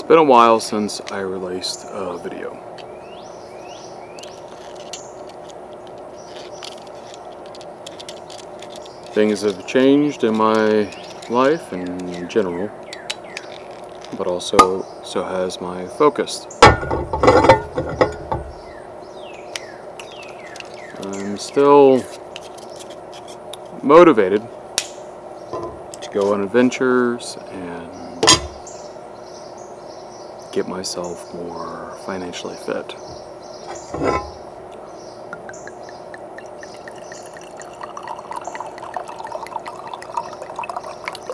been a while since I released a video. Things have changed in my life and in general, but also so has my focus. I'm still motivated to go on adventures and get myself more financially fit.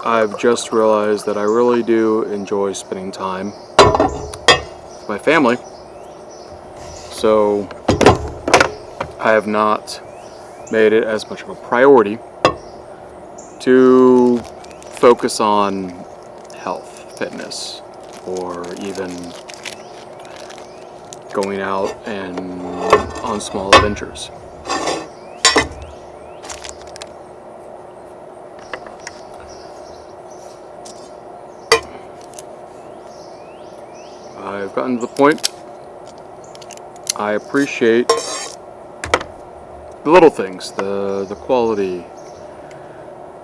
I've just realized that I really do enjoy spending time with my family, so I have not made it as much of a priority to focus on health, fitness, or even going out and on small adventures. I've gotten to the point I appreciate the little things, the quality,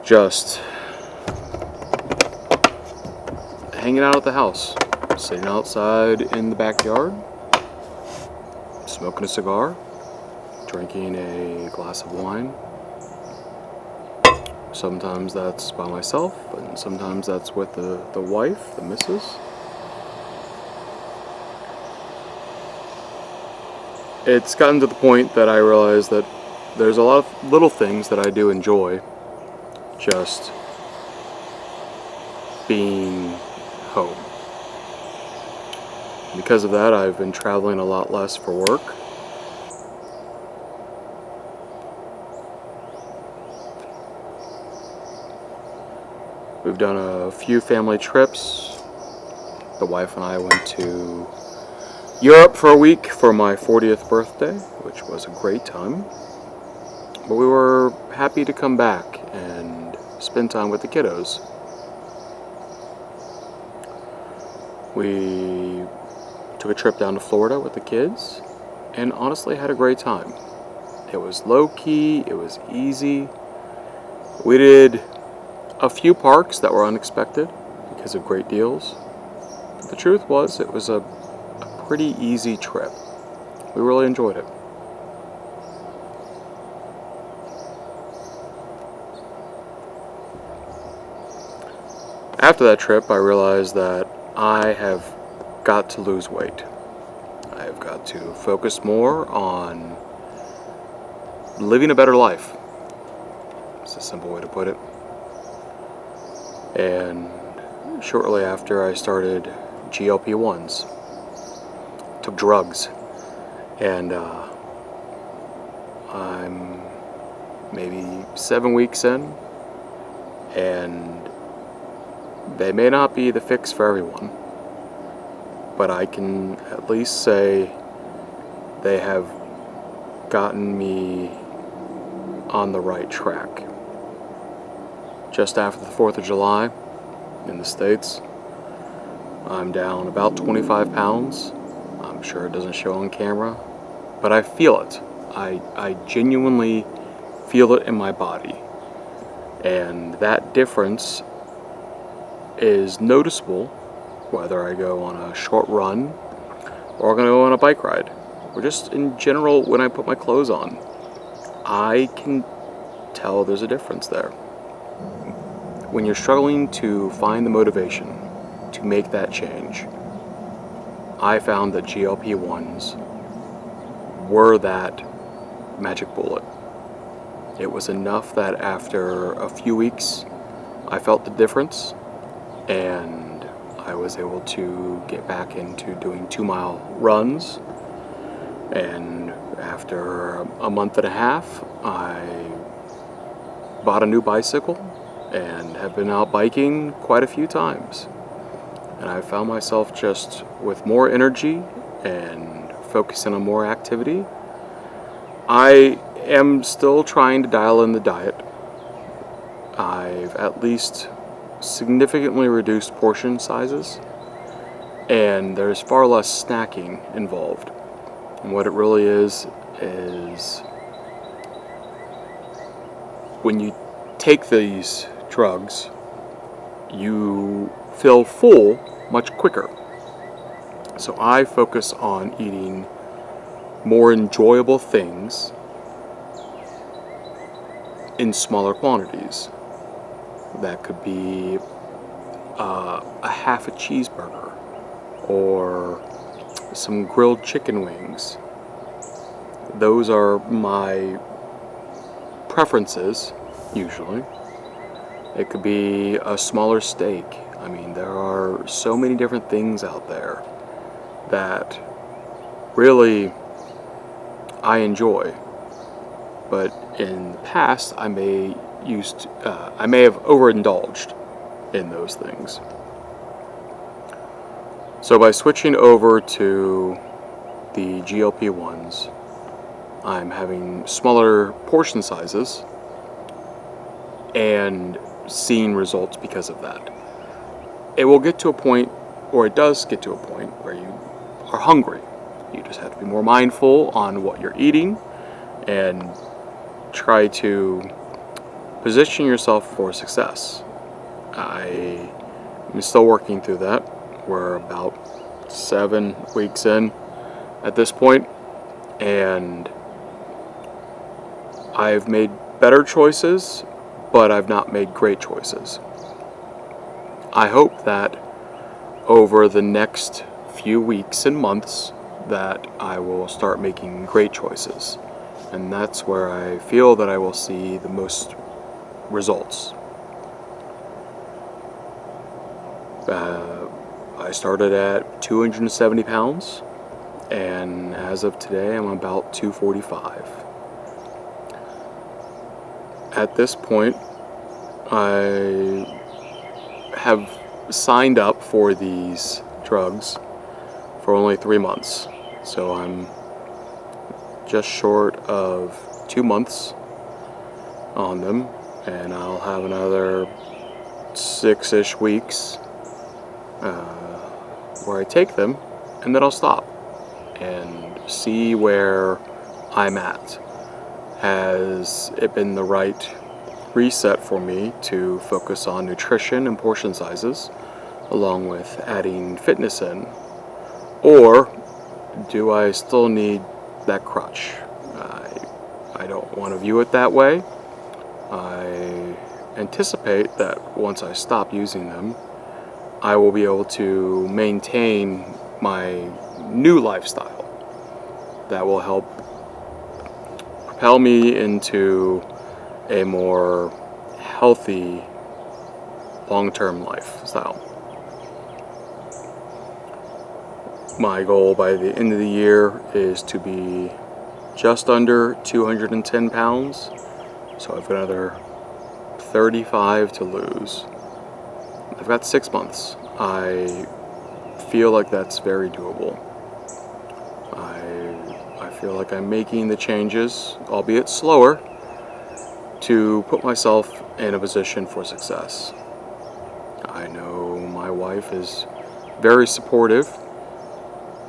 just hanging out at the house, sitting outside in the backyard, smoking a cigar, drinking a glass of wine. Sometimes that's by myself, and sometimes that's with the wife, the missus. It's gotten to the point that I realize that there's a lot of little things that I do enjoy, just being home. Because of that, I've been traveling a lot less for work. We've done a few family trips. The wife and I went to Europe for a week for my 40th birthday, which was a great time. But we were happy to come back and spend time with the kiddos. We took a trip down to Florida with the kids and honestly had a great time. It was low-key, it was easy. We did a few parks that were unexpected because of great deals. But the truth was, it was a pretty easy trip. We really enjoyed it. After that trip, I realized that I have got to lose weight. I have got to focus more on living a better life. It's a simple way to put it. And shortly after, I started GL-P1s. Took drugs, and I'm maybe 7 weeks in, and they may not be the fix for everyone, but I can at least say they have gotten me on the right track. Just after the 4th of July in the States, I'm down about 25 pounds. I'm sure it doesn't show on camera, but I feel it. I genuinely feel it in my body. And that difference is noticeable whether I go on a short run or I'm going to go on a bike ride, or just in general when I put my clothes on. I can tell there's a difference there. When you're struggling to find the motivation to make that change, I found that GL-P1s were that magic bullet. It was enough that after a few weeks, I felt the difference, and I was able to get back into doing 2-mile runs. And after a month and a half, I bought a new bicycle and have been out biking quite a few times. And I found myself just with more energy and focusing on more activity. I am still trying to dial in the diet. I've at least significantly reduced portion sizes, and there's far less snacking involved. And what it really is when you take these drugs, you feel full much quicker. So I focus on eating more enjoyable things in smaller quantities. That could be a half a cheeseburger or some grilled chicken wings. Those are my preferences, usually. It could be a smaller steak. I mean, there are so many different things out there that really I enjoy. But in the past, I may have overindulged in those things. So by switching over to the GL-P1s, I'm having smaller portion sizes and seeing results because of that. It will get to a point, or it does get to a point, where you are hungry. You just have to be more mindful on what you're eating and try to position yourself for success. I am still working through that. We're about 7 weeks in at this point, and I've made better choices, but I've not made great choices. I hope that over the next few weeks and months that I will start making great choices, and that's where I feel that I will see the most results. I started at 270 pounds, and as of today I'm about 245. At this point, I have signed up for these drugs for only 3 months, so I'm just short of 2 months on them, and I'll have another 6-ish weeks where I take them, and then I'll stop and see where I'm at. Has it been the right reset for me to focus on nutrition and portion sizes, along with adding fitness in? Or do I still need that crutch? I don't want to view it that way. I anticipate that once I stop using them, I will be able to maintain my new lifestyle that will help propel me into a more healthy long-term lifestyle. My goal by the end of the year is to be just under 210 pounds, so I've got another 35 to lose. I've got 6 months. I feel like that's very doable. I feel like I'm making the changes, albeit slower, to put myself in a position for success. I know my wife is very supportive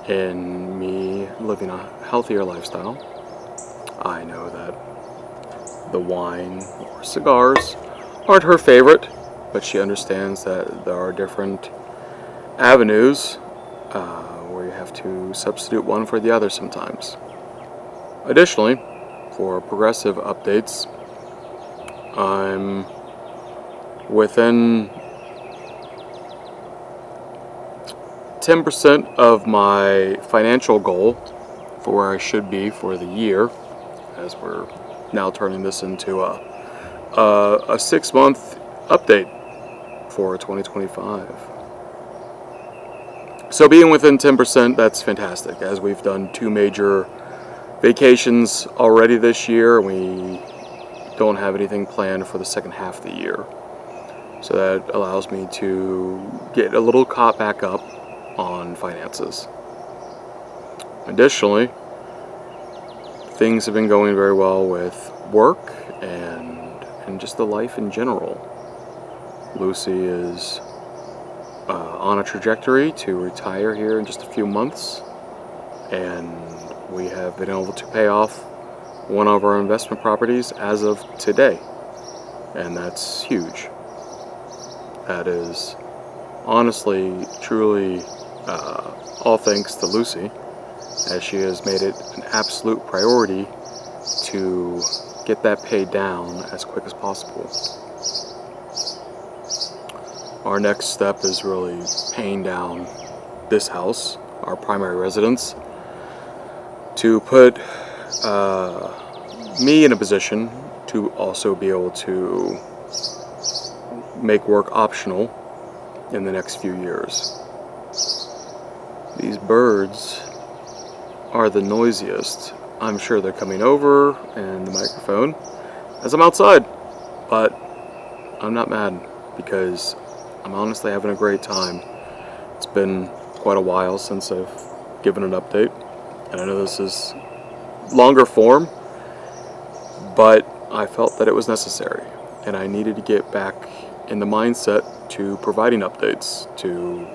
in me living a healthier lifestyle. I know that the wine or cigars aren't her favorite, but she understands that there are different avenues where you have to substitute one for the other sometimes. Additionally, for progressive updates, I'm within 10% of my financial goal for where I should be for the year, as we're now turning this into a 6-month update for 2025. So being within 10%, that's fantastic, as we've done 2 major vacations already this year. We don't have anything planned for the second half of the year. So that allows me to get a little caught back up on finances. Additionally, things have been going very well with work and just the life in general. Lucy is on a trajectory to retire here in just a few months, and we have been able to pay off one of our investment properties as of today, and that's huge. That is honestly, truly, all thanks to Lucy, as she has made it an absolute priority to get that paid down as quick as possible. Our next step is really paying down this house, our primary residence, to put me in a position to also be able to make work optional in the next few years. These birds are the noisiest. I'm sure they're coming over in the microphone as I'm outside, but I'm not mad because I'm honestly having a great time. It's been quite a while since I've given an update, and I know this is longer form, but I felt that it was necessary, and I needed to get back in the mindset to providing updates to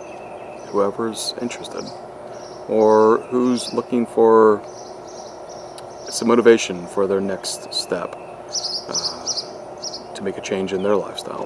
whoever's interested or who's looking for some motivation for their next step to make a change in their lifestyle.